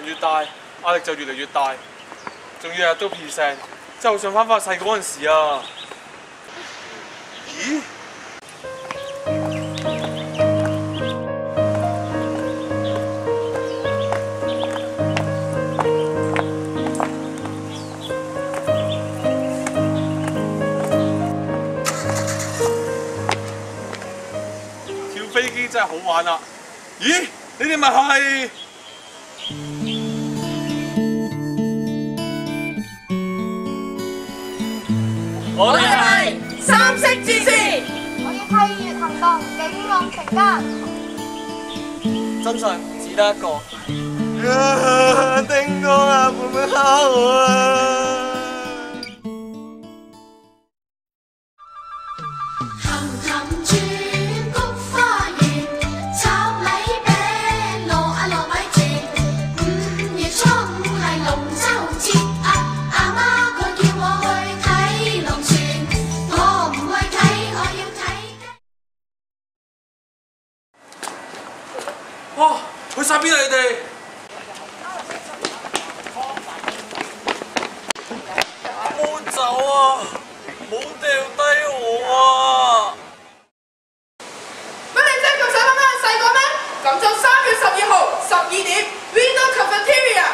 人越大，壓力就越嚟越大，仲要日日都 present，真係好想翻返細個嗰陣時啊！咦？跳飛機真係好玩啊！咦？你哋咪係？我哋係三色戰士，我要替月行動，警浪成家。真相只得一個。叮當啊，會唔會蝦我啊？哇！去晒邊啊你哋？冇走啊！冇掉低我啊！乜你真係咁想翻返細個咩？咁就3月12號12點 Window Cafeteria。